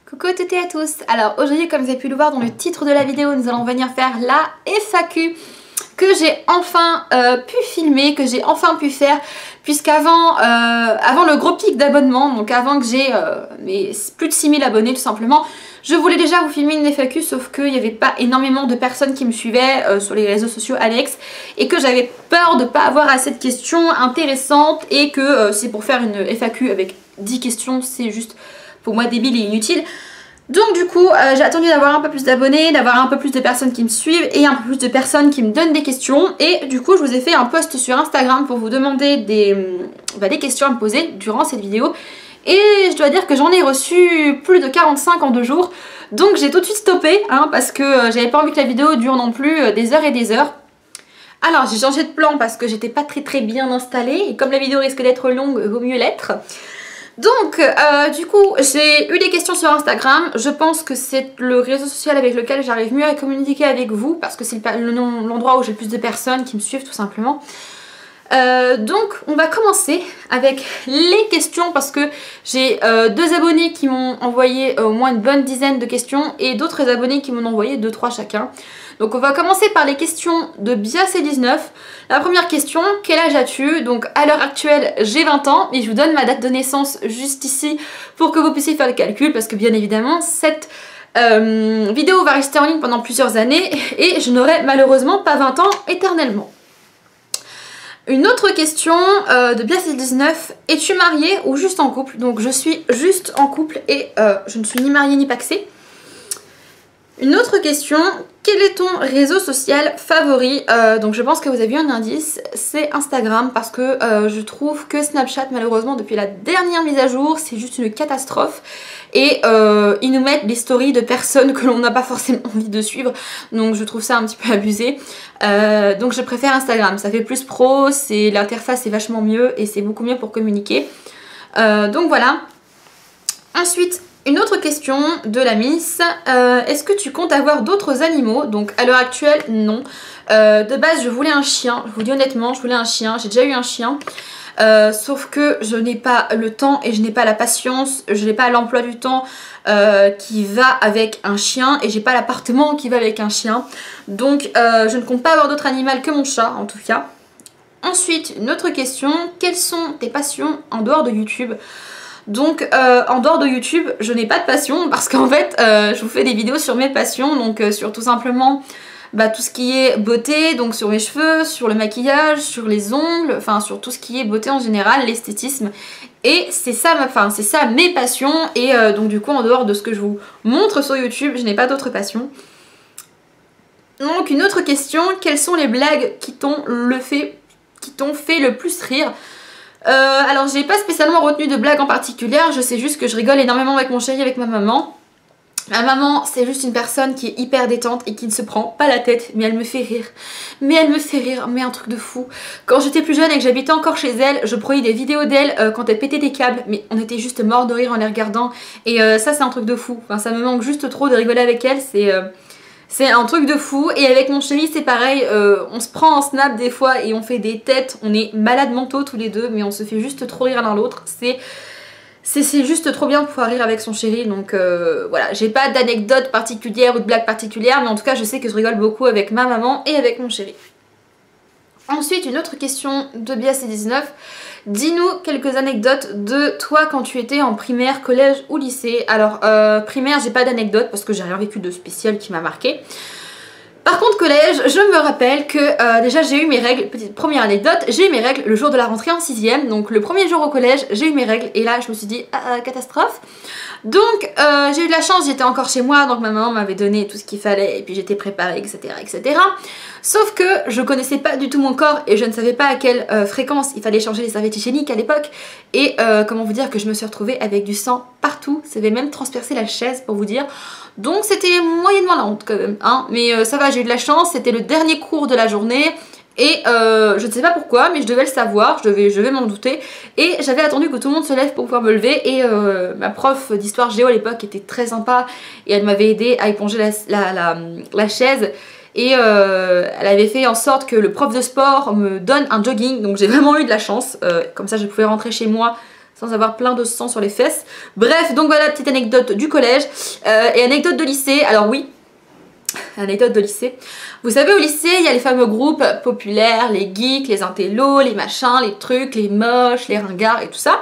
Coucou à toutes et à tous. Alors aujourd'hui, comme vous avez pu le voir dans le titre de la vidéo, nous allons venir faire la FAQ que j'ai enfin pu filmer, que j'ai enfin pu faire, puisqu'avant avant le gros pic d'abonnement, donc avant que j'ai plus de 6000 abonnés tout simplement, je voulais déjà vous filmer une FAQ, sauf qu'il n'y avait pas énormément de personnes qui me suivaient sur les réseaux sociaux annexes et que j'avais peur de ne pas avoir assez de questions intéressantes et que c'est pour faire une FAQ avec 10 questions, c'est juste pour moi débile et inutile. Donc du coup j'ai attendu d'avoir un peu plus d'abonnés, d'avoir un peu plus de personnes qui me suivent et un peu plus de personnes qui me donnent des questions, et du coup je vous ai fait un post sur Instagram pour vous demander des questions à me poser durant cette vidéo, et je dois dire que j'en ai reçu plus de 45 en 2 jours, donc j'ai tout de suite stoppé parce que j'avais pas envie que la vidéo dure non plus des heures et des heures. Alors j'ai changé de plan parce que j'étais pas très bien installée, et comme la vidéo risque d'être longue, vaut mieux l'être. Donc du coup j'ai eu des questions sur Instagram. Je pense que c'est le réseau social avec lequel j'arrive mieux à communiquer avec vous, parce que c'est l'endroit où j'ai le plus de personnes qui me suivent tout simplement. Donc on va commencer avec les questions, parce que j'ai 2 abonnés qui m'ont envoyé au moins une bonne dizaine de questions et d'autres abonnés qui m'ont envoyé 2-3 chacun. Donc on va commencer par les questions de BiaC19. La première question, quel âge as-tu? Donc à l'heure actuelle j'ai 20 ans, et je vous donne ma date de naissance juste ici pour que vous puissiez faire le calcul, parce que bien évidemment cette vidéo va rester en ligne pendant plusieurs années et je n'aurai malheureusement pas 20 ans éternellement. Une autre question de BiaC19, es-tu mariée ou juste en couple? Donc je suis juste en couple et je ne suis ni mariée ni pacsée. Une autre question, quel est ton réseau social favori? Donc je pense que vous avez eu un indice, c'est Instagram, parce que je trouve que Snapchat malheureusement depuis la dernière mise à jour c'est juste une catastrophe, et ils nous mettent des stories de personnes que l'on n'a pas forcément envie de suivre, donc je trouve ça un petit peu abusé. Donc je préfère Instagram, ça fait plus pro, l'interface est vachement mieux et c'est beaucoup mieux pour communiquer. Donc voilà. Ensuite, une autre question de la Miss, est-ce que tu comptes avoir d'autres animaux? Donc à l'heure actuelle, non. De base, je voulais un chien, je vous dis honnêtement, je voulais un chien, j'ai déjà eu un chien. Sauf que je n'ai pas le temps et je n'ai pas la patience, je n'ai pas l'emploi du temps qui va avec un chien, et j'ai pas l'appartement qui va avec un chien. Donc je ne compte pas avoir d'autres animaux que mon chat en tout cas. Ensuite, une autre question, quelles sont tes passions en dehors de YouTube? Donc en dehors de YouTube, je n'ai pas de passion, parce qu'en fait je vous fais des vidéos sur mes passions, donc sur tout simplement tout ce qui est beauté, donc sur mes cheveux, sur le maquillage, sur les ongles, enfin sur tout ce qui est beauté en général, l'esthétisme. Et c'est ça, c'est ça mes passions, et donc du coup en dehors de ce que je vous montre sur YouTube, je n'ai pas d'autres passions. Donc une autre question, quelles sont les blagues qui t'ont fait le plus rire? Alors j'ai pas spécialement retenu de blague en particulier, je sais juste que je rigole énormément avec mon chéri, avec ma maman. Ma maman, c'est juste une personne qui est hyper détente et qui ne se prend pas la tête, mais elle me fait rire. Mais elle me fait rire, mais un truc de fou. Quand j'étais plus jeune et que j'habitais encore chez elle, je prenais des vidéos d'elle quand elle pétait des câbles, mais on était juste morts de rire en les regardant. Et ça c'est un truc de fou, enfin, ça me manque juste trop de rigoler avec elle, c'est un truc de fou. Et avec mon chéri c'est pareil, on se prend en snap des fois et on fait des têtes, on est malades mentaux tous les deux, mais on se fait juste trop rire l'un l'autre. C'est juste trop bien de pouvoir rire avec son chéri, donc voilà, j'ai pas d'anecdote particulière ou de blague particulière, mais en tout cas je sais que je rigole beaucoup avec ma maman et avec mon chéri. Ensuite, une autre question de BiaC19, dis-nous quelques anecdotes de toi quand tu étais en primaire, collège ou lycée. Alors primaire, j'ai pas d'anecdote parce que j'ai rien vécu de spécial qui m'a marqué. Par contre collège, je me rappelle que déjà j'ai eu mes règles, petite première anecdote, j'ai eu mes règles le jour de la rentrée en 6ème, donc le premier jour au collège j'ai eu mes règles, et là je me suis dit catastrophe. Donc j'ai eu de la chance, j'étais encore chez moi, donc ma maman m'avait donné tout ce qu'il fallait et puis j'étais préparée, etc., etc. Sauf que je connaissais pas du tout mon corps et je ne savais pas à quelle fréquence il fallait changer les serviettes hygiéniques à l'époque, et comment vous dire que je me suis retrouvée avec du sang partout, ça avait même transpercé la chaise pour vous dire. Donc c'était moyennement la honte quand même, mais ça va, j'ai eu de la chance, c'était le dernier cours de la journée. Et je ne sais pas pourquoi, mais je devais le savoir, je devais m'en douter. Et j'avais attendu que tout le monde se lève pour pouvoir me lever. Et ma prof d'histoire géo à l'époque était très sympa, et elle m'avait aidé à éponger la chaise. Et elle avait fait en sorte que le prof de sport me donne un jogging. Donc j'ai vraiment eu de la chance, comme ça je pouvais rentrer chez moi sans avoir plein de sang sur les fesses. Bref, donc voilà, petite anecdote du collège. Et anecdote de lycée, alors oui, anecdote de lycée. Vous savez, au lycée, il y a les fameux groupes populaires, les geeks, les intellos, les machins, les trucs, les moches, les ringards et tout ça.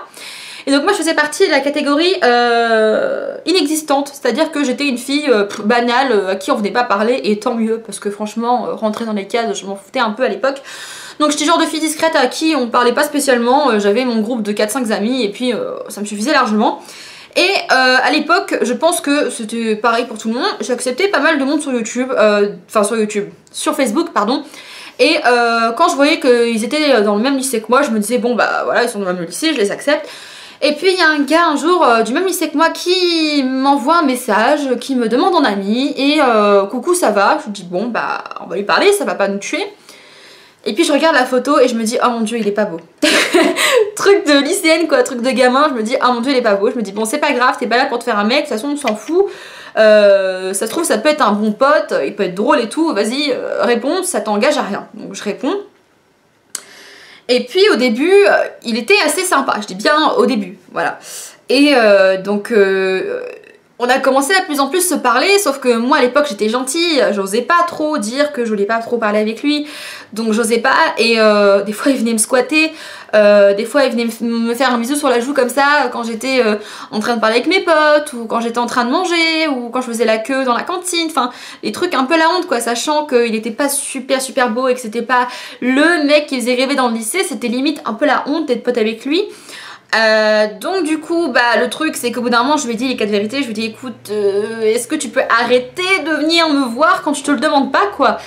Et donc moi je faisais partie de la catégorie inexistante, c'est-à-dire que j'étais une fille banale à qui on venait pas parler, et tant mieux, parce que franchement, rentrer dans les cases, je m'en foutais un peu à l'époque. Donc j'étais genre de fille discrète à qui on parlait pas spécialement, j'avais mon groupe de 4-5 amis et puis ça me suffisait largement. Et à l'époque, je pense que c'était pareil pour tout le monde, j'ai accepté pas mal de monde sur YouTube, sur Facebook, pardon. Et quand je voyais qu'ils étaient dans le même lycée que moi, je me disais bon bah voilà, ils sont dans le même lycée, je les accepte. Et puis il y a un gars un jour du même lycée que moi qui m'envoie un message, qui me demande en ami, et coucou ça va, je lui dis bon bah on va lui parler, ça va pas nous tuer. Et puis je regarde la photo et je me dis oh mon dieu il est pas beau. Truc de lycéenne quoi, truc de gamin, je me dis oh mon dieu il est pas beau, je me dis bon c'est pas grave, t'es pas là pour te faire un mec, de toute façon on s'en fout. Ça se trouve ça peut être un bon pote, il peut être drôle et tout, vas-y réponds, ça t'engage à rien. Donc je réponds. Et puis au début, il était assez sympa, je dis bien au début, voilà. Et donc on a commencé à plus en plus se parler, sauf que moi à l'époque j'étais gentille, j'osais pas trop dire que je voulais pas trop parler avec lui, donc j'osais pas, et des fois il venait me squatter, des fois il venait me faire un bisou sur la joue comme ça quand j'étais en train de parler avec mes potes, ou quand j'étais en train de manger, ou quand je faisais la queue dans la cantine, enfin des trucs un peu la honte quoi, sachant qu'il était pas super beau et que c'était pas le mec qui faisait rêver dans le lycée, c'était limite un peu la honte d'être pote avec lui. Donc du coup bah le truc c'est qu'au bout d'un moment je lui ai dit les 4 vérités, je lui ai dit écoute est-ce que tu peux arrêter de venir me voir quand je te le demande pas quoi.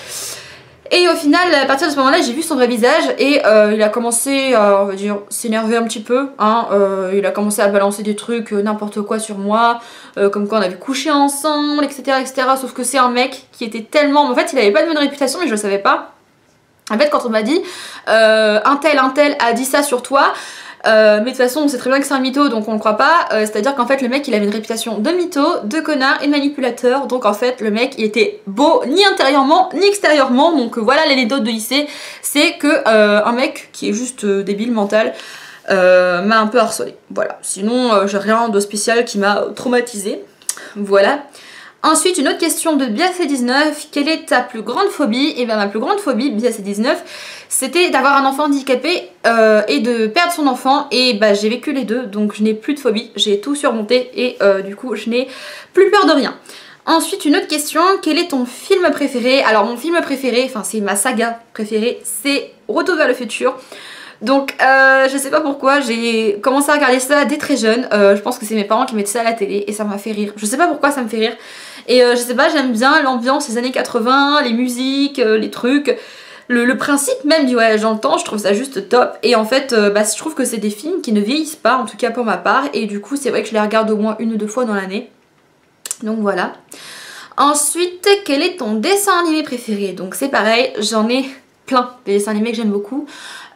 Et au final à partir de ce moment là j'ai vu son vrai visage et il a commencé à on va dire s'énerver un petit peu hein, il a commencé à balancer des trucs n'importe quoi sur moi, comme quoi on avait couché ensemble etc sauf que c'est un mec qui était tellement, en fait il avait pas de bonne réputation mais je le savais pas. En fait quand on m'a dit un tel a dit ça sur toi, mais de toute façon on sait très bien que c'est un mytho donc on le croit pas, c'est à dire qu'en fait le mec il avait une réputation de mytho, de connard et de manipulateur, donc en fait le mec il était beau ni intérieurement ni extérieurement, donc voilà l'anecdote de lycée, c'est que un mec qui est juste débile mental m'a un peu harcelé, voilà, sinon j'ai rien de spécial qui m'a traumatisé, voilà. Ensuite, une autre question de BAC19, quelle est ta plus grande phobie? Et bien ma plus grande phobie, BAC19, c'était d'avoir un enfant handicapé et de perdre son enfant, et bah j'ai vécu les deux, donc je n'ai plus de phobie, j'ai tout surmonté et du coup je n'ai plus peur de rien. Ensuite, une autre question, quel est ton film préféré? Alors mon film préféré, enfin c'est ma saga préférée, c'est Retour vers le futur. Donc je sais pas pourquoi, j'ai commencé à regarder ça dès très jeune, je pense que c'est mes parents qui mettaient ça à la télé et ça m'a fait rire, je sais pas pourquoi ça me fait rire, et je sais pas, j'aime bien l'ambiance des années 80, les musiques, les trucs, le principe même du voyage dans le temps, je trouve ça juste top, et en fait bah, je trouve que c'est des films qui ne vieillissent pas, en tout cas pour ma part, et du coup c'est vrai que je les regarde au moins 1 ou 2 fois dans l'année, donc voilà. Ensuite, quel est ton dessin animé préféré? Donc c'est pareil, j'en ai plein des dessins animés que j'aime beaucoup.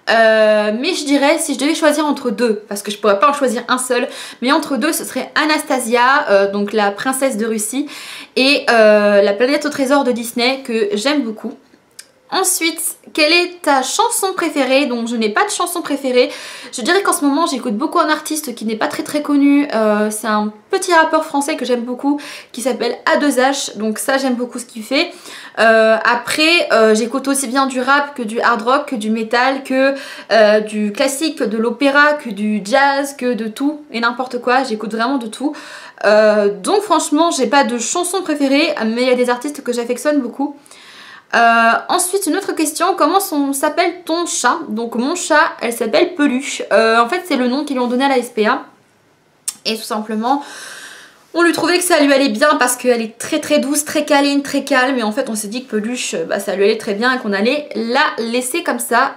Mais je dirais si je devais choisir entre deux, parce que je pourrais pas en choisir un seul, mais entre deux ce serait Anastasia, donc la princesse de Russie, et la planète au trésor de Disney que j'aime beaucoup. Ensuite, quelle est ta chanson préférée? Donc je n'ai pas de chanson préférée. Je dirais qu'en ce moment j'écoute beaucoup un artiste qui n'est pas très connu. C'est un petit rappeur français que j'aime beaucoup qui s'appelle A2H. Donc ça j'aime beaucoup ce qu'il fait. Après j'écoute aussi bien du rap que du hard rock, que du metal, que du classique, que de l'opéra, que du jazz, que de tout et n'importe quoi. J'écoute vraiment de tout. Donc franchement j'ai pas de chanson préférée, mais il y a des artistes que j'affectionne beaucoup. Ensuite une autre question, comment s'appelle ton chat? Donc mon chat elle s'appelle Peluche, en fait c'est le nom qu'ils lui ont donné à la SPA, et tout simplement on lui trouvait que ça lui allait bien parce qu'elle est très douce, très câline, très calme, et en fait on s'est dit que Peluche bah, ça lui allait très bien et qu'on allait la laisser comme ça.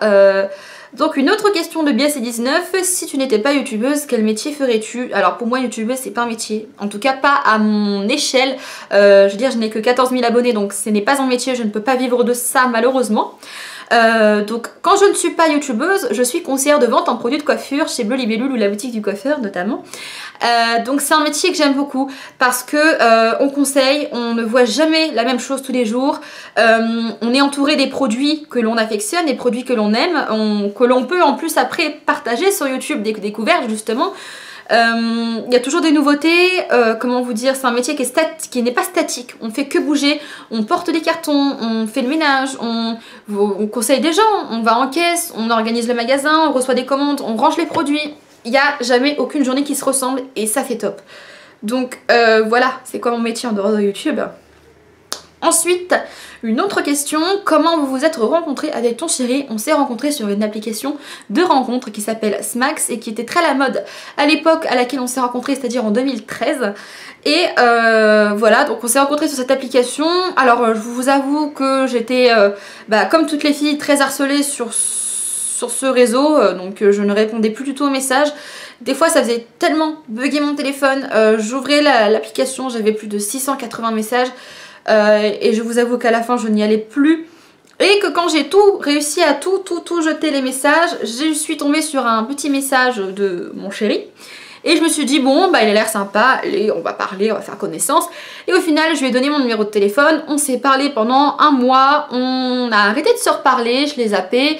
Donc une autre question de BAC19, si tu n'étais pas youtubeuse, quel métier ferais-tu? Alors pour moi youtubeuse c'est pas un métier, en tout cas pas à mon échelle, je veux dire je n'ai que 14 000 abonnés donc ce n'est pas un métier, je ne peux pas vivre de ça malheureusement. Donc quand je ne suis pas youtubeuse, je suis conseillère de vente en produits de coiffure chez Bleu Libellule ou la boutique du coiffeur notamment. Donc c'est un métier que j'aime beaucoup parce que on conseille, on ne voit jamais la même chose tous les jours, on est entouré des produits que l'on affectionne, des produits que l'on aime, que l'on peut en plus après partager sur YouTube, des découvertes justement. Il y a toujours des nouveautés, comment vous dire, c'est un métier qui n'est pas statique, on fait que bouger, on porte des cartons, on fait le ménage, on conseille des gens, on va en caisse, on organise le magasin, on reçoit des commandes, on range les produits. Il n'y a jamais aucune journée qui se ressemble et ça fait top. Donc voilà, c'est quoi mon métier en dehors de YouTube. Ensuite, une autre question, comment vous vous êtes rencontrés avec ton chéri? On s'est rencontrés sur une application de rencontre qui s'appelle Smax et qui était très à la mode à l'époque à laquelle on s'est rencontrés, c'est-à-dire en 2013. Et voilà, donc on s'est rencontrés sur cette application. Alors je vous avoue que j'étais, comme toutes les filles, très harcelée sur ce réseau, donc je ne répondais plus du tout aux messages. Des fois ça faisait tellement bugger mon téléphone, j'ouvrais l'application, j'avais plus de 680 messages. Et je vous avoue qu'à la fin je n'y allais plus et que quand j'ai réussi à tout jeter les messages, je suis tombée sur un petit message de mon chéri et je me suis dit bon bah il a l'air sympa, allez on va parler, on va faire connaissance. Et au final je lui ai donné mon numéro de téléphone, on s'est parlé pendant un mois, on a arrêté de se reparler, je l'ai zappé,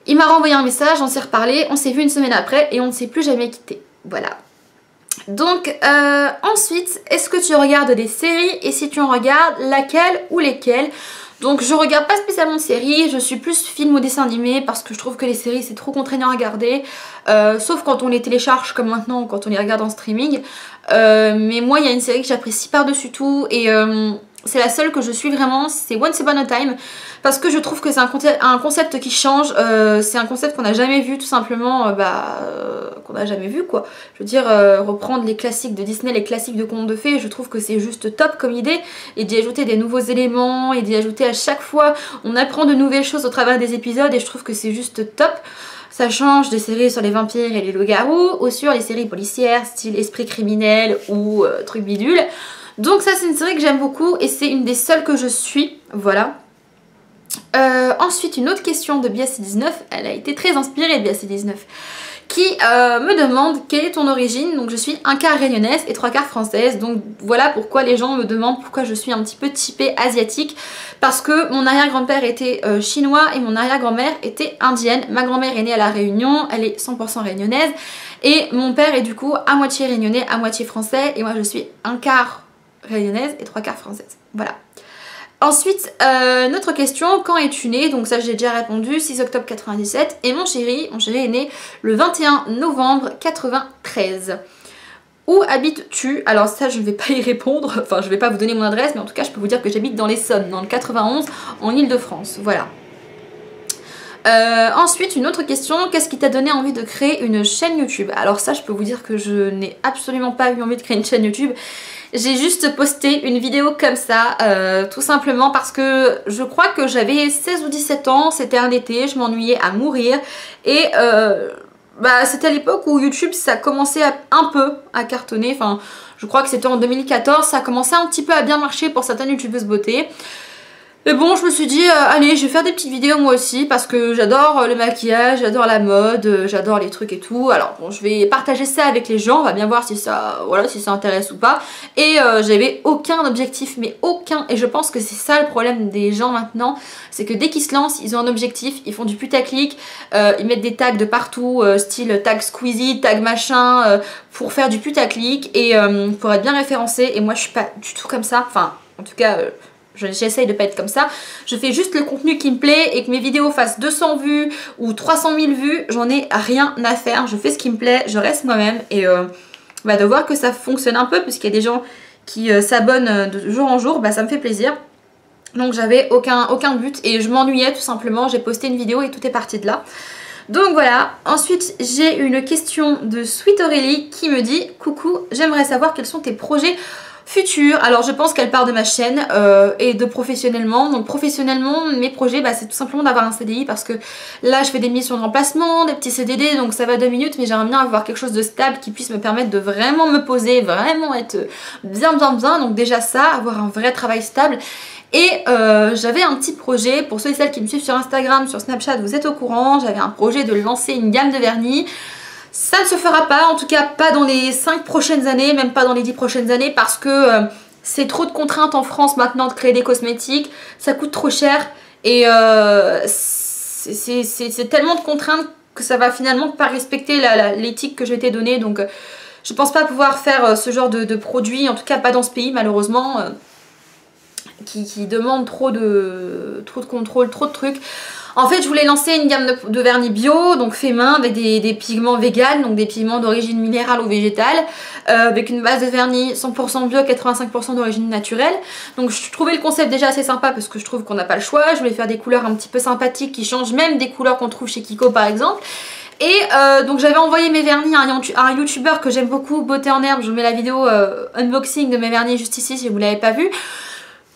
il m'a renvoyé un message, on s'est reparlé, on s'est vu une semaine après et on ne s'est plus jamais quitté. Voilà. Donc ensuite, est-ce que tu regardes des séries et si tu en regardes, laquelle ou lesquelles? Donc je regarde pas spécialement de séries, je suis plus film ou dessin animé parce que je trouve que les séries c'est trop contraignant à regarder, sauf quand on les télécharge comme maintenant ou quand on les regarde en streaming. Mais moi il y a une série que j'apprécie par-dessus tout et c'est la seule que je suis vraiment, c'est Once Upon a Time, parce que je trouve que c'est un concept qui change, c'est un concept qu'on n'a jamais vu tout simplement, qu'on n'a jamais vu quoi. Je veux dire, reprendre les classiques de Disney, les classiques de contes de fées, je trouve que c'est juste top comme idée, et d'y ajouter des nouveaux éléments, et d'y ajouter à chaque fois, on apprend de nouvelles choses au travers des épisodes, et je trouve que c'est juste top. Ça change des séries sur les vampires et les loups-garous, ou sur les séries policières, style Esprit criminel ou truc bidule. Donc ça c'est une série que j'aime beaucoup et c'est une des seules que je suis, voilà. Ensuite une autre question de BSC19, elle a été très inspirée de BSC19, qui me demande quelle est ton origine. Donc je suis un quart réunionnaise et 3/4 française, donc voilà pourquoi les gens me demandent pourquoi je suis un petit peu typée asiatique, parce que mon arrière-grand-père était chinois et mon arrière-grand-mère était indienne. Ma grand-mère est née à La Réunion, elle est 100% réunionnaise, et mon père est du coup à moitié réunionnais, à moitié français, et moi je suis un quart réunionnaise et 3/4 française, voilà. Ensuite, notre question, quand es-tu née? Donc ça j'ai déjà répondu, 6 octobre 97, et mon chéri est né le 21 novembre 93. Où habites-tu? Alors ça je ne vais pas y répondre, enfin je ne vais pas vous donner mon adresse, mais en tout cas je peux vous dire que j'habite dans l'Essonne, dans le 91, en Ile-de-France, voilà. Ensuite, une autre question, qu'est-ce qui t'a donné envie de créer une chaîne YouTube? Alors ça je peux vous dire que je n'ai absolument pas eu envie de créer une chaîne YouTube. J'ai juste posté une vidéo comme ça, tout simplement parce que je crois que j'avais 16 ou 17 ans, c'était un été, je m'ennuyais à mourir et c'était à l'époque où YouTube ça commençait un peu à cartonner, enfin je crois que c'était en 2014, ça commençait un petit peu à bien marcher pour certaines youtubeuses beauté. Mais bon, je me suis dit, allez, je vais faire des petites vidéos moi aussi parce que j'adore le maquillage, j'adore la mode, j'adore les trucs et tout. Alors bon, je vais partager ça avec les gens, on va bien voir si ça, voilà, si ça intéresse ou pas. Et j'avais aucun objectif, mais aucun. Et je pense que c'est ça le problème des gens maintenant, c'est que dès qu'ils se lancent, ils ont un objectif, ils font du putaclic, ils mettent des tags de partout, style tag Squeezie, tag machin, pour faire du putaclic et pour être bien référencé. Et moi, je suis pas du tout comme ça. Enfin, en tout cas. J'essaye de pas être comme ça, je fais juste le contenu qui me plaît et que mes vidéos fassent 200 vues ou 300 000 vues, j'en ai rien à faire, je fais ce qui me plaît, je reste moi-même et de voir que ça fonctionne un peu puisqu'il y a des gens qui s'abonnent de jour en jour, ça me fait plaisir. Donc j'avais aucun but et je m'ennuyais tout simplement, j'ai posté une vidéo et tout est parti de là. Donc voilà, ensuite j'ai une question de Sweet Aurélie qui me dit « Coucou, j'aimerais savoir quels sont tes projets future. Alors je pense qu'elle part de ma chaîne et de professionnellement. Donc professionnellement, mes projets, bah, c'est tout simplement d'avoir un CDI parce que là je fais des missions de remplacement, des petits CDD, donc ça va 2 minutes, mais j'aimerais bien avoir quelque chose de stable qui puisse me permettre de vraiment me poser, vraiment être bien. Donc déjà ça, avoir un vrai travail stable. Et j'avais un petit projet, pour ceux et celles qui me suivent sur Instagram, sur Snapchat, vous êtes au courant, j'avais un projet de lancer une gamme de vernis. Ça ne se fera pas, en tout cas pas dans les 5 prochaines années, même pas dans les 10 prochaines années, parce que c'est trop de contraintes en France maintenant de créer des cosmétiques, ça coûte trop cher, et c'est tellement de contraintes que ça va finalement pas respecter l'éthique que je t'ai donnée, donc je pense pas pouvoir faire ce genre de produit, en tout cas pas dans ce pays malheureusement, qui demande trop de contrôle, trop de trucs. En fait, je voulais lancer une gamme de vernis bio, donc fait main, avec des pigments vegan, donc des pigments d'origine minérale ou végétale, avec une base de vernis 100% bio, 85% d'origine naturelle. Donc je trouvais le concept déjà assez sympa parce que je trouve qu'on n'a pas le choix. Je voulais faire des couleurs un petit peu sympathiques qui changent même des couleurs qu'on trouve chez Kiko par exemple. Et donc j'avais envoyé mes vernis à un youtubeur que j'aime beaucoup, Beauté en Herbe. Je vous mets la vidéo unboxing de mes vernis juste ici si vous ne l'avez pas vu.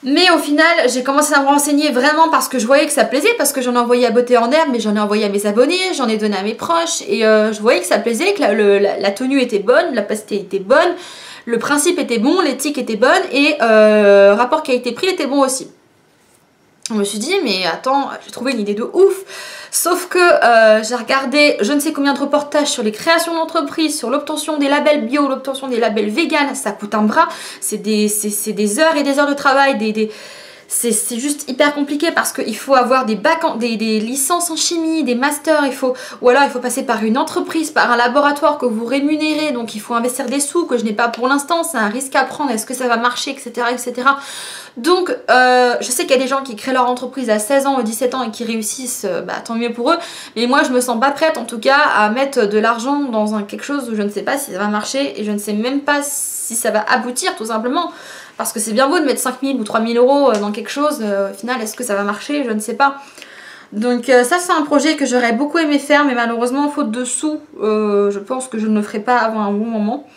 Mais au final, j'ai commencé à me renseigner vraiment parce que je voyais que ça plaisait, parce que j'en ai envoyé à Beauté en Herbe, mais j'en ai envoyé à mes abonnés, j'en ai donné à mes proches, et je voyais que ça plaisait, que la tenue était bonne, la pastille était bonne, le principe était bon, l'éthique était bonne, et rapport qualité-prix était bon aussi. Je me suis dit, mais attends, j'ai trouvé une idée de ouf. Sauf que j'ai regardé je ne sais combien de reportages sur les créations d'entreprises, sur l'obtention des labels bio, l'obtention des labels vegan, ça coûte un bras. C'est des heures et des heures de travail, c'est juste hyper compliqué parce qu'il faut avoir des licences en chimie, des masters, ou alors il faut passer par une entreprise, par un laboratoire que vous rémunérez, donc il faut investir des sous que je n'ai pas pour l'instant, c'est un risque à prendre, est-ce que ça va marcher, etc. Donc je sais qu'il y a des gens qui créent leur entreprise à 16 ans ou 17 ans et qui réussissent, bah, tant mieux pour eux, mais moi je me sens pas prête en tout cas à mettre de l'argent dans quelque chose où je ne sais pas si ça va marcher et je ne sais même pas si ça va aboutir tout simplement. Parce que c'est bien beau de mettre 5 000 ou 3 000 euros dans quelque chose, au final est-ce que ça va marcher? Je ne sais pas. Donc ça c'est un projet que j'aurais beaucoup aimé faire, mais malheureusement faute de sous, je pense que je ne le ferai pas avant un bon moment.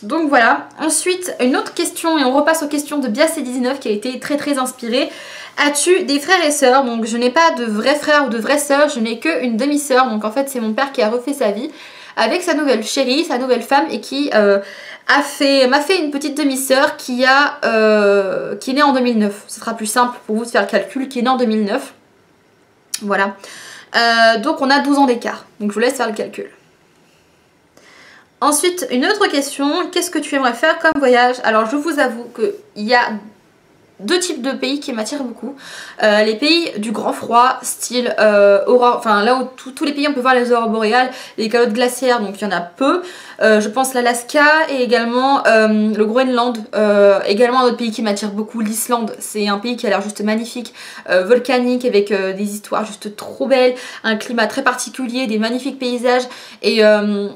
Donc voilà. Ensuite, une autre question, et on repasse aux questions de BiaC19 qui a été très inspirée. As-tu des frères et sœurs? Donc je n'ai pas de vrais frères ou de vraies sœurs, je n'ai qu'une demi-sœur, donc en fait c'est mon père qui a refait sa vie avec sa nouvelle chérie, sa nouvelle femme, et qui m'a fait une petite demi-sœur qui est née en 2009. Ce sera plus simple pour vous de faire le calcul, qui est née en 2009. Voilà. Donc on a 12 ans d'écart. Donc je vous laisse faire le calcul. Ensuite, une autre question. Qu'est-ce que tu aimerais faire comme voyage? Alors je vous avoue qu'il y a deux types de pays qui m'attirent beaucoup. Les pays du grand froid, style aurore, enfin là où tous les pays on peut voir les aurores boréales, les calottes glaciaires, donc il y en a peu. Je pense l'Alaska et également le Groenland. Également un autre pays qui m'attire beaucoup, l'Islande. C'est un pays qui a l'air juste magnifique, volcanique, avec des histoires juste trop belles, un climat très particulier, des magnifiques paysages. Et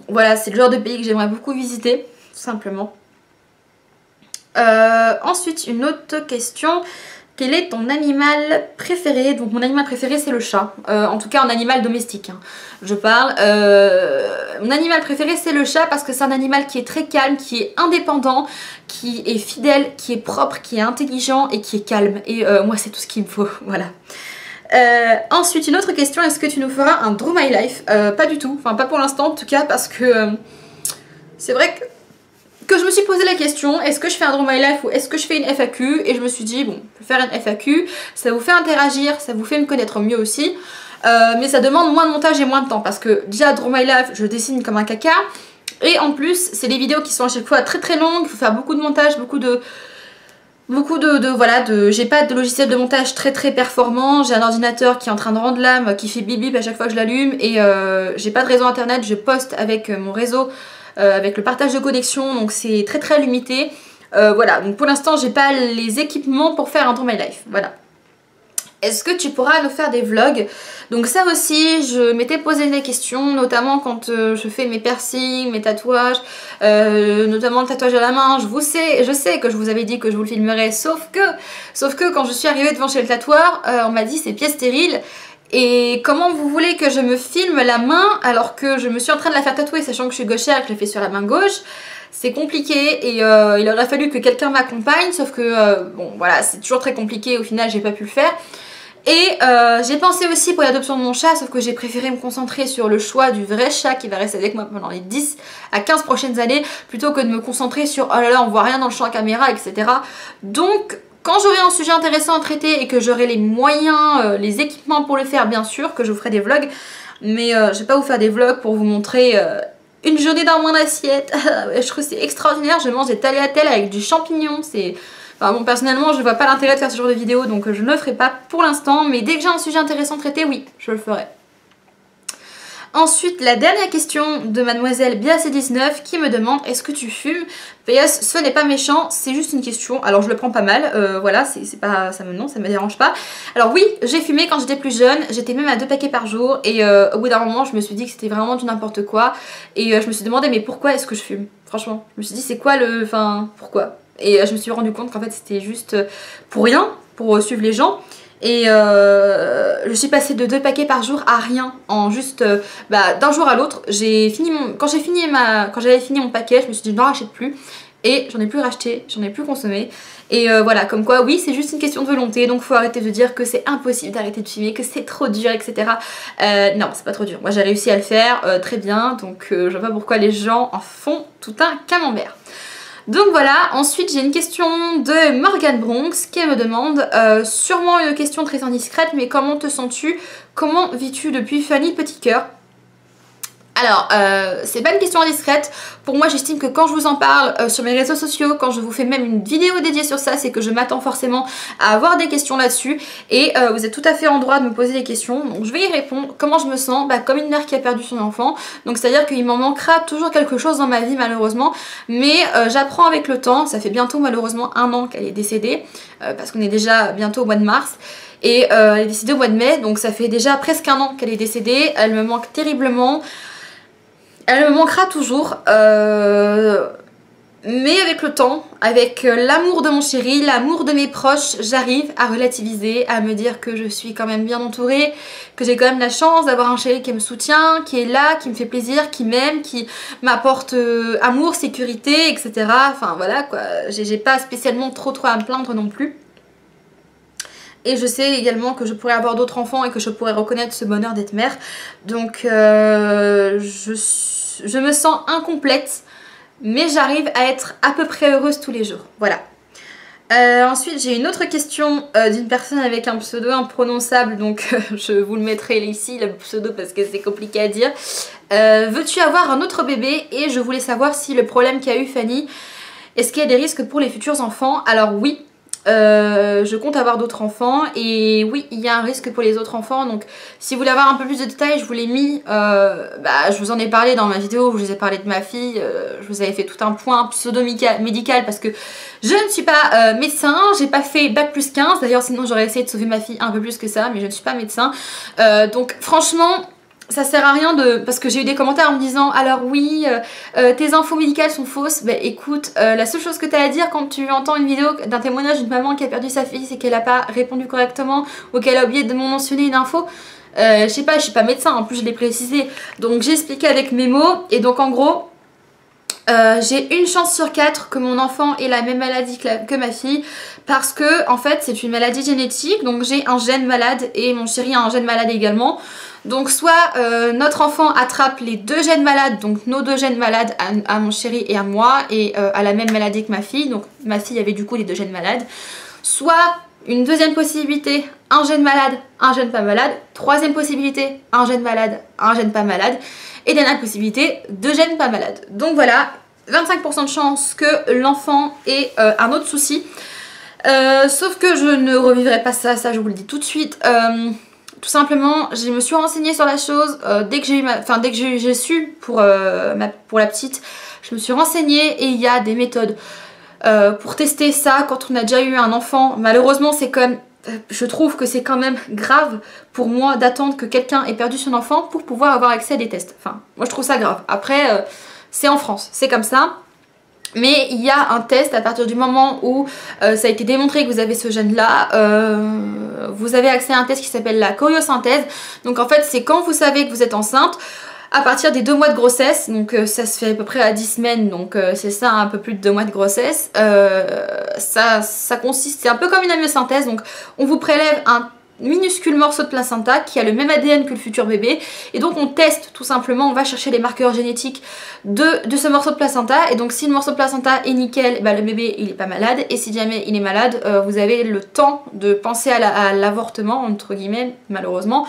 voilà, c'est le genre de pays que j'aimerais beaucoup visiter, tout simplement. Ensuite, une autre question. Quel est ton animal préféré? Donc mon animal préféré c'est le chat, en tout cas en animal domestique, hein. Je parle. Mon animal préféré c'est le chat parce que c'est un animal qui est très calme, qui est indépendant, qui est fidèle, qui est propre, qui est intelligent et qui est calme. Et moi c'est tout ce qu'il me faut, voilà. Ensuite une autre question, est-ce que tu nous feras un Draw My Life? Pas du tout, enfin pas pour l'instant en tout cas, parce que c'est vrai que je me suis posé la question, est-ce que je fais un Draw My Life ou est-ce que je fais une FAQ? Et je me suis dit, bon, je vais faire une FAQ, ça vous fait interagir, ça vous fait me connaître mieux aussi, mais ça demande moins de montage et moins de temps, parce que déjà Draw My Life, je dessine comme un caca, et en plus, c'est des vidéos qui sont à chaque fois très longues, il faut faire beaucoup de montage, j'ai pas de logiciel de montage très performant, j'ai un ordinateur qui est en train de rendre l'âme, qui fait bip bip à chaque fois que je l'allume, et j'ai pas de réseau internet, je poste avec mon réseau, avec le partage de connexion, donc c'est très limité. Voilà, donc pour l'instant j'ai pas les équipements pour faire un Draw My Life, voilà. Est-ce que tu pourras nous faire des vlogs? Donc ça aussi, je m'étais posé des questions, notamment quand je fais mes piercings, mes tatouages, notamment le tatouage à la main. Je sais que je vous avais dit que je vous le filmerais, sauf que quand je suis arrivée devant chez le tatoueur, on m'a dit c'est pièce stérile. Et comment vous voulez que je me filme la main alors que je me suis en train de la faire tatouer, sachant que je suis gauchère et que je la fais sur la main gauche? c'est compliqué et il aurait fallu que quelqu'un m'accompagne, sauf que bon voilà, c'est toujours très compliqué, au final j'ai pas pu le faire. Et j'ai pensé aussi pour l'adoption de mon chat, sauf que j'ai préféré me concentrer sur le choix du vrai chat qui va rester avec moi pendant les 10 à 15 prochaines années, plutôt que de me concentrer sur oh là là on voit rien dans le champ à caméra, etc. Donc quand j'aurai un sujet intéressant à traiter et que j'aurai les moyens, les équipements pour le faire, bien sûr que je vous ferai des vlogs, mais je vais pas vous faire des vlogs pour vous montrer une journée dans mon assiette. Je trouve que c'est extraordinaire, je mange des tagliatelles avec du champignon, c'est... Enfin bon, personnellement je vois pas l'intérêt de faire ce genre de vidéo, donc je ne le ferai pas pour l'instant, mais dès que j'ai un sujet intéressant à traiter, oui, je le ferai. Ensuite, la dernière question de mademoiselle Biac19 qui me demande est-ce que tu fumes? PS, ce n'est pas méchant, c'est juste une question. Alors je le prends pas mal, voilà, c'est pas, non, ça me dérange pas. Alors oui, j'ai fumé quand j'étais plus jeune, j'étais même à 2 paquets par jour et au bout d'un moment je me suis dit que c'était vraiment du n'importe quoi et je me suis demandé mais pourquoi est-ce que je fume? Franchement, je me suis dit c'est quoi le... Enfin, pourquoi? Et je me suis rendu compte qu'en fait c'était juste pour rien, pour suivre les gens. Et je suis passée de 2 paquets par jour à rien en juste d'un jour à l'autre. Quand j'avais fini mon paquet, je me suis dit je n'en rachète plus et j'en ai plus racheté, j'en ai plus consommé. Et voilà, comme quoi oui c'est juste une question de volonté, donc faut arrêter de dire que c'est impossible d'arrêter de fumer, que c'est trop dur, etc. Non, c'est pas trop dur, moi j'ai réussi à le faire très bien, donc je vois pas pourquoi les gens en font tout un camembert. Donc voilà, ensuite j'ai une question de Morgan Bronx qui me demande, sûrement une question très indiscrète, mais comment te sens-tu? Comment vis-tu depuis Fanny Petit Cœur? Alors, c'est pas une question indiscrète. Pour moi, j'estime que quand je vous en parle sur mes réseaux sociaux, quand je vous fais même une vidéo dédiée sur ça, c'est que je m'attends forcément à avoir des questions là-dessus. Et vous êtes tout à fait en droit de me poser des questions. Donc je vais y répondre. Comment je me sens? Comme une mère qui a perdu son enfant. Donc c'est-à-dire qu'il m'en manquera toujours quelque chose dans ma vie malheureusement. Mais j'apprends avec le temps. Ça fait bientôt malheureusement 1 an qu'elle est décédée. Parce qu'on est déjà bientôt au mois de mars. Et elle est décédée au mois de mai. Donc ça fait déjà presque 1 an qu'elle est décédée. Elle me manque terriblement. Elle me manquera toujours, mais avec le temps, avec l'amour de mon chéri, l'amour de mes proches, j'arrive à relativiser, à me dire que je suis quand même bien entourée, que j'ai quand même la chance d'avoir un chéri qui me soutient, qui est là, qui me fait plaisir, qui m'aime, qui m'apporte amour, sécurité, etc. Enfin voilà quoi, j'ai pas spécialement trop à me plaindre non plus. Et je sais également que je pourrais avoir d'autres enfants et que je pourrais reconnaître ce bonheur d'être mère. Donc je me sens incomplète, mais j'arrive à être à peu près heureuse tous les jours. Voilà. Ensuite j'ai une autre question d'une personne avec un pseudo imprononçable, donc je vous le mettrai ici, le pseudo, parce que c'est compliqué à dire. Veux-tu avoir un autre bébé? Et je voulais savoir si le problème qu'a eu Fanny, est-ce qu'il y a des risques pour les futurs enfants? Alors oui. Je compte avoir d'autres enfants et oui il y a un risque pour les autres enfants, donc si vous voulez avoir un peu plus de détails je vous l'ai mis, je vous en ai parlé dans ma vidéo où je vous ai parlé de ma fille, je vous avais fait tout un point pseudo-médical parce que je ne suis pas médecin, j'ai pas fait bac+15 d'ailleurs, sinon j'aurais essayé de sauver ma fille un peu plus que ça, mais je ne suis pas médecin, donc franchement ça sert à rien de... Parce que j'ai eu des commentaires en me disant alors oui, tes infos médicales sont fausses. Bah écoute, la seule chose que tu as à dire quand tu entends une vidéo d'un témoignage d'une maman qui a perdu sa fille, c'est qu'elle n'a pas répondu correctement ou qu'elle a oublié de mentionner une info. Je sais pas, je suis pas médecin, en plus je l'ai précisé. Donc j'ai expliqué avec mes mots et donc en gros... j'ai une chance sur 4 que mon enfant ait la même maladie que ma fille parce que en fait c'est une maladie génétique, donc j'ai un gène malade et mon chéri a un gène malade également, donc soit notre enfant attrape les 2 gènes malades, donc nos 2 gènes malades à mon chéri et à moi et a la même maladie que ma fille, donc ma fille avait du coup les 2 gènes malades, soit une deuxième possibilité, un gène malade, un gène pas malade, troisième possibilité, un gène malade, un gène pas malade, et dernière possibilité, 2 gènes pas malades. Donc voilà, 25% de chance que l'enfant ait un autre souci. Sauf que je ne revivrai pas ça, je vous le dis tout de suite. Tout simplement, je me suis renseignée sur la chose dès que j'ai su pour la petite, je me suis renseignée et il y a des méthodes pour tester ça quand on a déjà eu un enfant. Malheureusement, c'est quand même... Je trouve que c'est quand même grave pour moi d'attendre que quelqu'un ait perdu son enfant pour pouvoir avoir accès à des tests. Enfin, moi je trouve ça grave. Après, c'est en France, c'est comme ça. Mais il y a un test à partir du moment où ça a été démontré que vous avez ce gène-là. Vous avez accès à un test qui s'appelle la choriosynthèse. Donc en fait, c'est quand vous savez que vous êtes enceinte. à partir des 2 mois de grossesse, donc ça se fait à peu près à 10 semaines, donc c'est ça, un peu plus de 2 mois de grossesse. Ça consiste, c'est un peu comme une amyosynthèse, donc on vous prélève un minuscule morceau de placenta qui a le même ADN que le futur bébé, et donc on teste tout simplement, on va chercher les marqueurs génétiques de ce morceau de placenta, et donc si le morceau de placenta est nickel, bah, le bébé il est pas malade, et si jamais il est malade, vous avez le temps de penser à l'avortement, entre guillemets, malheureusement,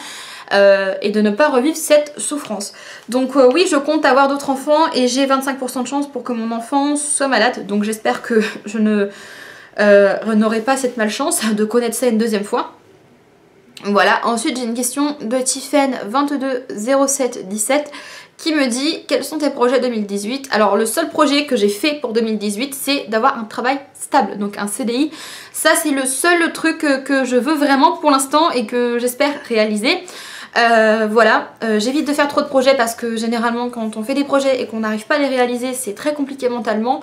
et de ne pas revivre cette souffrance. Donc oui, je compte avoir d'autres enfants, et j'ai 25% de chance pour que mon enfant soit malade, donc j'espère que je n'aurai pas cette malchance de connaître ça une deuxième fois. Voilà, ensuite j'ai une question de Tiffen220717 qui me dit quels sont tes projets 2018. Alors le seul projet que j'ai fait pour 2018 c'est d'avoir un travail stable, donc un CDI. Ça c'est le seul truc que je veux vraiment pour l'instant et que j'espère réaliser. Voilà, j'évite de faire trop de projets parce que généralement quand on fait des projets et qu'on n'arrive pas à les réaliser c'est très compliqué mentalement,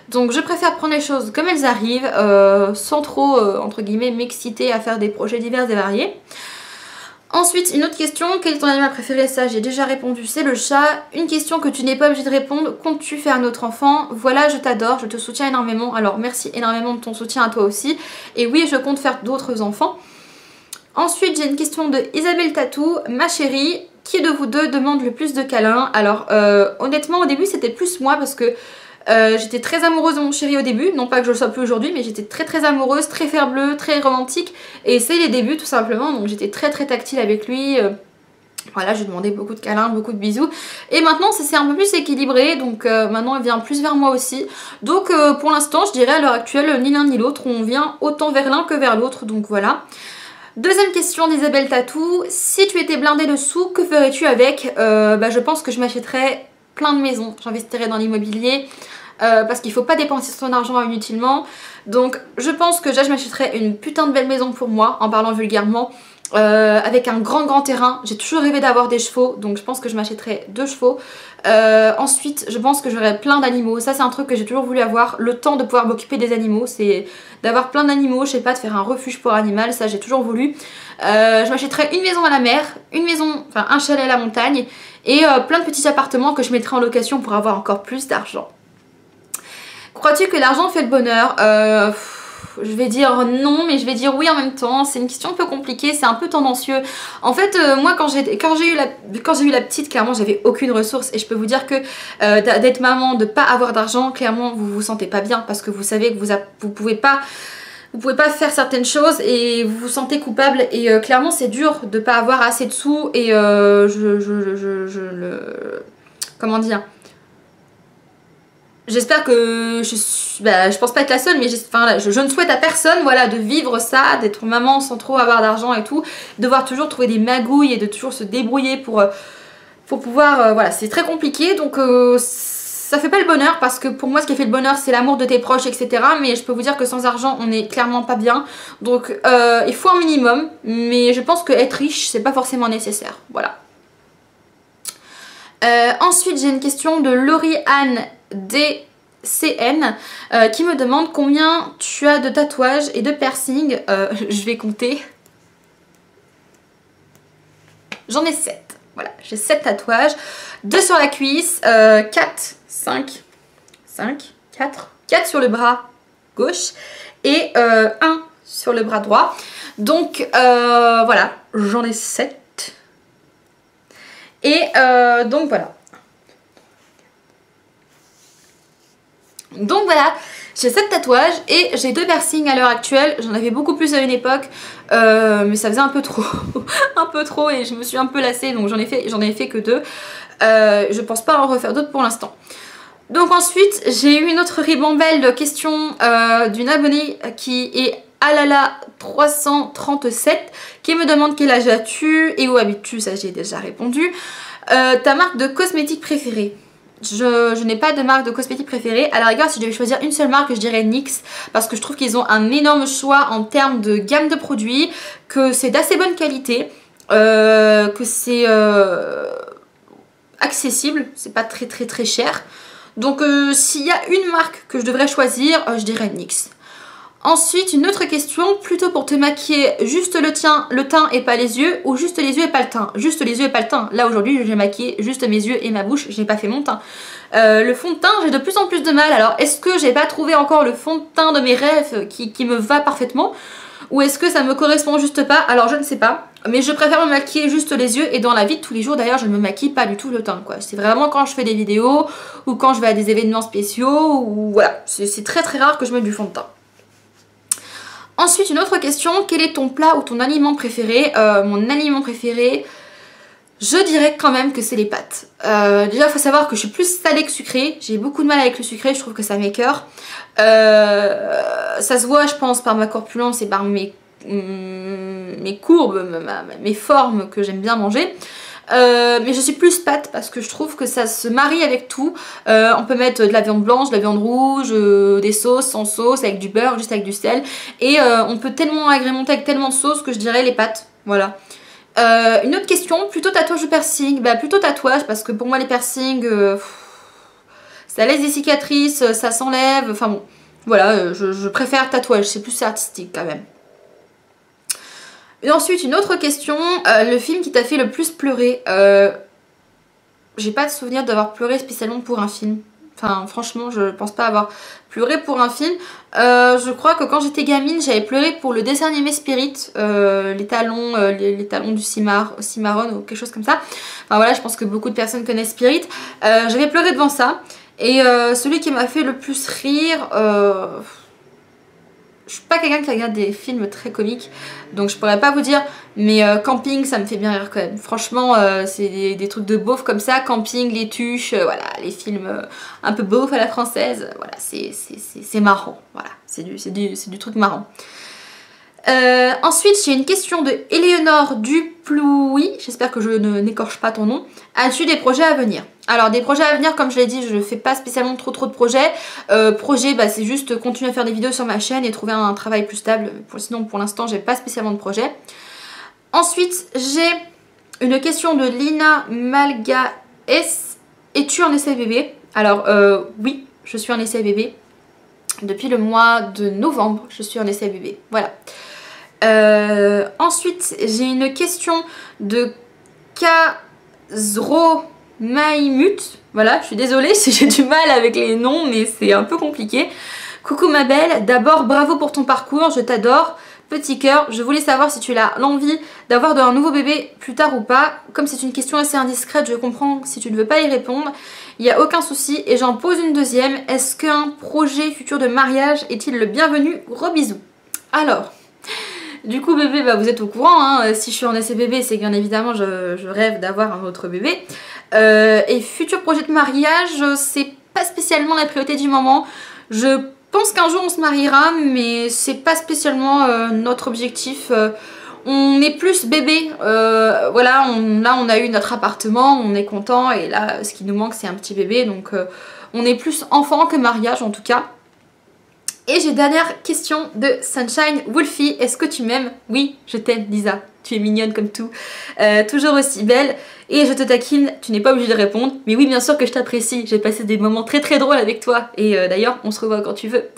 donc je préfère prendre les choses comme elles arrivent, sans trop entre guillemets m'exciter à faire des projets divers et variés. Ensuite une autre question, quel est ton animal préféré? Ça j'ai déjà répondu, c'est le chat. Une question que tu n'es pas obligé de répondre, comptes-tu faire un autre enfant? Voilà, je t'adore, je te soutiens énormément, alors merci énormément de ton soutien à toi aussi, et oui je compte faire d'autres enfants. Ensuite j'ai une question de Isabelle Tatou, ma chérie, qui de vous deux demande le plus de câlins? Alors honnêtement au début c'était plus moi parce que j'étais très amoureuse de mon chéri au début, non pas que je le sois plus aujourd'hui, mais j'étais très amoureuse, très fer-bleu, très romantique, et c'est les débuts tout simplement, donc j'étais très tactile avec lui. Voilà, je lui demandais beaucoup de câlins, beaucoup de bisous. Et maintenant, c'est un peu plus équilibré, donc maintenant, il vient plus vers moi aussi. Donc, pour l'instant, je dirais à l'heure actuelle, ni l'un ni l'autre, on vient autant vers l'un que vers l'autre, donc voilà. Deuxième question d'Isabelle Tatou, si tu étais blindée de sous, que ferais-tu avec? Bah, je pense que je m'achèterais plein de maisons, j'investirais dans l'immobilier, parce qu'il faut pas dépenser son argent inutilement. Donc, je pense que déjà, je m'achèterais une putain de belle maison pour moi, en parlant vulgairement. Avec un grand terrain, j'ai toujours rêvé d'avoir des chevaux, donc je pense que je m'achèterais 2 chevaux. Ensuite je pense que j'aurais plein d'animaux, ça c'est un truc que j'ai toujours voulu avoir, le temps de pouvoir m'occuper des animaux, c'est d'avoir plein d'animaux, je sais pas, de faire un refuge pour animal, ça j'ai toujours voulu. Je m'achèterais une maison à la mer, une maison, enfin un chalet à la montagne, et plein de petits appartements que je mettrais en location pour avoir encore plus d'argent. Crois-tu que l'argent fait le bonheur? Je vais dire non, mais je vais dire oui en même temps. C'est une question un peu compliquée, c'est un peu tendancieux. En fait, moi quand j'ai eu la petite, clairement j'avais aucune ressource, et je peux vous dire que d'être maman, de pas avoir d'argent, clairement vous vous sentez pas bien parce que vous savez que vous pouvez pas faire certaines choses et vous vous sentez coupable, et clairement c'est dur de pas avoir assez de sous, et comment dire, j'espère que je pense pas être la seule, mais je ne souhaite à personne, voilà, de vivre ça, d'être maman sans trop avoir d'argent et tout, devoir toujours trouver des magouilles et de toujours se débrouiller pour pouvoir, voilà, c'est très compliqué, donc ça fait pas le bonheur, parce que pour moi ce qui fait le bonheur c'est l'amour de tes proches, etc. Mais je peux vous dire que sans argent on est clairement pas bien, donc il faut un minimum, mais je pense que être riche c'est pas forcément nécessaire, voilà. Ensuite j'ai une question de Laurie-Anne DCN qui me demande combien tu as de tatouages et de piercings. Je vais compter. J'en ai 7. Voilà, j'ai 7 tatouages. 2 sur la cuisse, 4 sur le bras gauche et 1 sur le bras droit. Donc voilà, j'en ai 7. Et donc voilà. Donc voilà, j'ai 7 tatouages et j'ai 2 piercings à l'heure actuelle. J'en avais beaucoup plus à une époque, mais ça faisait un peu trop. Un peu trop, et je me suis un peu lassée, donc j'en ai fait que 2. Je pense pas en refaire d'autres pour l'instant. Donc ensuite, j'ai eu une autre ribambelle de questions d'une abonnée qui est Alala337 qui me demande quel âge as-tu et où habites-tu, ça j'ai déjà répondu. Ta marque de cosmétiques préférée? Je n'ai pas de marque de cosmétiques préférée. À la rigueur, si je devais choisir une seule marque, je dirais NYX, parce que je trouve qu'ils ont un énorme choix en termes de gamme de produits, que c'est d'assez bonne qualité, que c'est accessible, c'est pas très cher. Donc s'il y a une marque que je devrais choisir, je dirais NYX. Ensuite, une autre question, plutôt pour te maquiller juste le teint et pas les yeux, ou juste les yeux et pas le teint. Juste les yeux et pas le teint. Là aujourd'hui, j'ai maquillé juste mes yeux et ma bouche, j'ai pas fait mon teint. Le fond de teint, j'ai de plus en plus de mal. Alors, est-ce que j'ai pas trouvé encore le fond de teint de mes rêves qui me va parfaitement? Ou est-ce que ça me correspond juste pas? Alors, je ne sais pas. Mais je préfère me maquiller juste les yeux, et dans la vie de tous les jours d'ailleurs, je ne me maquille pas du tout le teint, quoi. C'est vraiment quand je fais des vidéos, ou quand je vais à des événements spéciaux, ou voilà. C'est très très rare que je mette du fond de teint. Ensuite, une autre question, quel est ton plat ou ton aliment préféré? Mon aliment préféré, je dirais quand même que c'est les pâtes. Déjà, il faut savoir que je suis plus salée que sucrée. J'ai beaucoup de mal avec le sucré, je trouve que ça m'écœure. Ça se voit, je pense, par ma corpulence et par mes courbes, mes formes que j'aime bien manger. Mais je suis plus pâte parce que je trouve que ça se marie avec tout. On peut mettre de la viande blanche, de la viande rouge, des sauces, sans sauce, avec du beurre, juste avec du sel. Et on peut tellement agrémenter avec tellement de sauces que je dirais les pâtes. Voilà. Une autre question, plutôt tatouage ou piercing? Bah plutôt tatouage parce que pour moi les piercings, ça laisse des cicatrices, ça s'enlève. Enfin bon, voilà, je préfère tatouage, c'est plus artistique quand même. Et ensuite, une autre question, le film qui t'a fait le plus pleurer. J'ai pas de souvenir d'avoir pleuré spécialement pour un film. Enfin, franchement, je pense pas avoir pleuré pour un film. Je crois que quand j'étais gamine, j'avais pleuré pour le dessin animé Spirit, les talons du Cimarron ou quelque chose comme ça. Enfin voilà, je pense que beaucoup de personnes connaissent Spirit. J'avais pleuré devant ça. Et celui qui m'a fait le plus rire... Je suis pas quelqu'un qui regarde des films très comiques, donc je pourrais pas vous dire, mais Camping, ça me fait bien rire quand même. Franchement, c'est des trucs de beauf comme ça, Camping, Les Tuches, voilà, les films un peu beauf à la française, voilà, c'est marrant, voilà, c'est du truc marrant. Ensuite, j'ai une question de Éléonore Duplouy, j'espère que je n'écorche pas ton nom. As-tu des projets à venir? Alors des projets à venir, comme je l'ai dit, je ne fais pas spécialement trop de projets. Projet, bah, c'est juste continuer à faire des vidéos sur ma chaîne et trouver un travail plus stable. Sinon pour l'instant j'ai pas spécialement de projet. Ensuite j'ai une question de Lina Malga S. Es-tu en essai bébé? Alors oui, je suis en essai bébé. Depuis le mois de novembre, je suis en essai bébé. Voilà. Ensuite, j'ai une question de Kazro Maïmut. Voilà, je suis désolée si j'ai du mal avec les noms, mais c'est un peu compliqué. Coucou ma belle, d'abord bravo pour ton parcours, je t'adore. Petit cœur, je voulais savoir si tu as l'envie d'avoir un nouveau bébé plus tard ou pas. Comme c'est une question assez indiscrète, je comprends si tu ne veux pas y répondre. Il n'y a aucun souci et j'en pose une deuxième. Est-ce qu'un projet futur de mariage est-il le bienvenu? Gros bisous. Alors, du coup bébé, bah, vous êtes au courant, hein. Si je suis en essai bébé, c'est bien évidemment je rêve d'avoir un autre bébé. Et futur projet de mariage, c'est pas spécialement la priorité du moment. Je pense qu'un jour on se mariera, mais c'est pas spécialement notre objectif. On est plus bébé, voilà, là on a eu notre appartement, on est content et là ce qui nous manque c'est un petit bébé, donc on est plus enfant que mariage en tout cas. Et j'ai dernière question de Sunshine Wolfie, est-ce que tu m'aimes? Oui, je t'aime Lisa, tu es mignonne comme tout, toujours aussi belle et je te taquine, tu n'es pas obligée de répondre, mais oui bien sûr que je t'apprécie, j'ai passé des moments très très drôles avec toi et d'ailleurs on se revoit quand tu veux.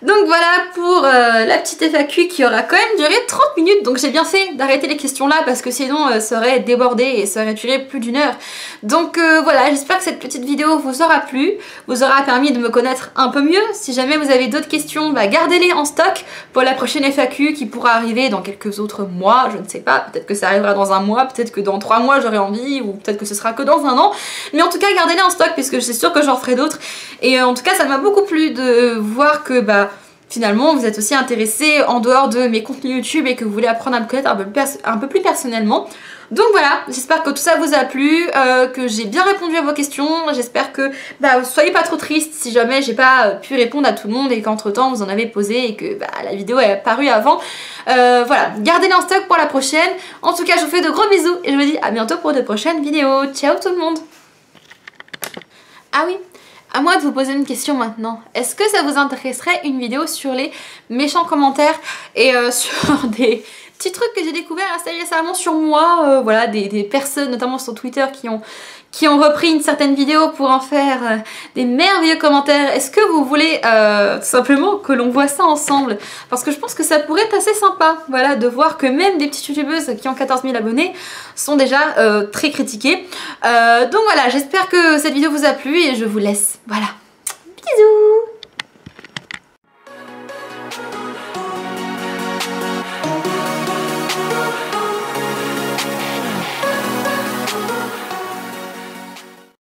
Donc voilà pour la petite FAQ qui aura quand même duré 30 minutes, donc j'ai bien fait d'arrêter les questions là parce que sinon ça aurait débordé et ça aurait duré plus d'une heure. Donc voilà, j'espère que cette petite vidéo vous aura plu, vous aura permis de me connaître un peu mieux. Si jamais vous avez d'autres questions, bah, gardez-les en stock pour la prochaine FAQ qui pourra arriver dans quelques autres mois, je ne sais pas, peut-être que ça arrivera dans un mois, peut-être que dans 3 mois j'aurai envie, ou peut-être que ce sera que dans un an, mais en tout cas gardez-les en stock puisque je suis sûre que j'en ferai d'autres. Et en tout cas ça m'a beaucoup plu de voir que bah finalement vous êtes aussi intéressé en dehors de mes contenus YouTube et que vous voulez apprendre à me connaître un peu plus personnellement. Donc voilà, j'espère que tout ça vous a plu, que j'ai bien répondu à vos questions, j'espère que bah, soyez pas trop tristes si jamais j'ai pas pu répondre à tout le monde et qu'entre temps vous en avez posé et que bah, la vidéo est apparue avant. Voilà, gardez-les en stock pour la prochaine. En tout cas je vous fais de gros bisous et je vous dis à bientôt pour de prochaines vidéos. Ciao tout le monde. Ah oui, à moi de vous poser une question maintenant. Est-ce que ça vous intéresserait une vidéo sur les méchants commentaires et sur Petit truc que j'ai découvert assez récemment sur moi, voilà, des personnes, notamment sur Twitter, qui ont repris une certaine vidéo pour en faire des merveilleux commentaires. Est-ce que vous voulez tout simplement que l'on voit ça ensemble? Parce que je pense que ça pourrait être assez sympa, voilà, de voir que même des petites youtubeuses qui ont 14 000 abonnés sont déjà très critiquées. Donc voilà, j'espère que cette vidéo vous a plu et je vous laisse. Voilà, bisous.